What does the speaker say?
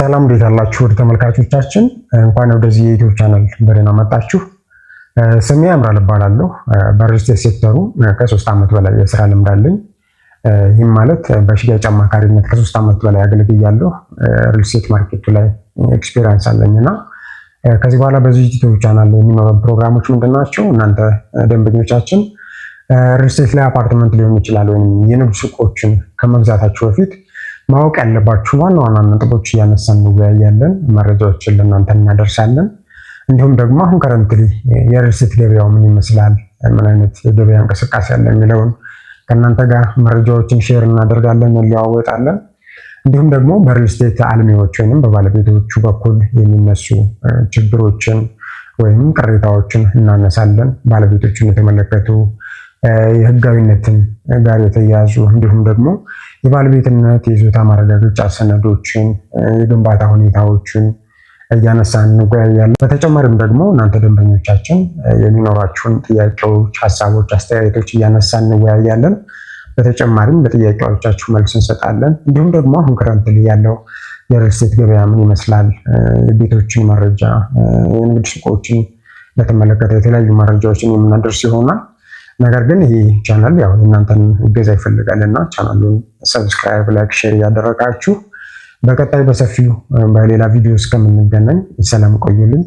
ሰላም እንዴት አላችሁ? ወደ ተመልካቾቻችን እንኳን ወደዚህ የዩቲዩብ ቻናል በደህና መጣችሁ። ስሜ አምራል እባላለሁ። በሪል ስቴት ሴክተሩ ከ3 ዓመት በላይ የስራ ልምድ አለኝ። ይህም ማለት በሽያጭ አማካሪነት ከ3 ዓመት በላይ አገልግያለሁ። ሪል ስቴት ማርኬቱ ላይ ኤክስፒሪየንስ አለኝና ከዚህ በኋላ በዚህ ዩቲዩብ ቻናል ላይ የሚኖሩ ፕሮግራሞች ምንድናቸው? እናንተ ደንበኞቻችን ሪል ስቴት ላይ አፓርትመንት ሊሆን ይችላል ወይም የንግድ ሱቆችን ከመግዛታችሁ በፊት ማወቅ ያለባችሁ ዋና ዋና ነጥቦች እያነሳን እንወያያለን። መረጃዎችን ለእናንተ እናደርሳለን። እንዲሁም ደግሞ አሁን ከረንትሊ የሪል ስቴት ገበያው ምን ይመስላል፣ ምን አይነት የገበያ እንቅስቃሴ አለ የሚለውን ከእናንተ ጋር መረጃዎችን ሼር እናደርጋለን፣ እንለዋወጣለን። እንዲሁም ደግሞ በሪል ስቴት አልሚዎች ወይም በባለቤቶቹ በኩል የሚነሱ ችግሮችን ወይም ቅሬታዎችን እናነሳለን። ባለቤቶቹን የተመለከቱ የህጋዊነትን ጋር የተያያዙ እንዲሁም ደግሞ የባለቤትነት የይዞታ ማረጋገጫ ሰነዶችን፣ የግንባታ ሁኔታዎችን እያነሳን እንወያያለን። በተጨማሪም ደግሞ እናንተ ደንበኞቻችን የሚኖራችሁን ጥያቄዎች፣ ሀሳቦች፣ አስተያየቶች እያነሳን እንወያያለን። በተጨማሪም ለጥያቄዎቻችሁ መልስ እንሰጣለን። እንዲሁም ደግሞ አሁን ከረንትሊ ያለው የሪል ስቴት ገበያ ምን ይመስላል፣ የቤቶችን መረጃ፣ የንግድ ሱቆችን በተመለከተ የተለያዩ መረጃዎችን የምናደርስ ይሆናል። ነገር ግን ይህ ቻናል ያው እናንተን እገዛ ይፈልጋልና ቻናሉን ሰብስክራይብ፣ ላይክ፣ ሼር እያደረጋችሁ በቀጣይ በሰፊው በሌላ ቪዲዮ እስከምንገናኝ ሰላም ቆዩልኝ።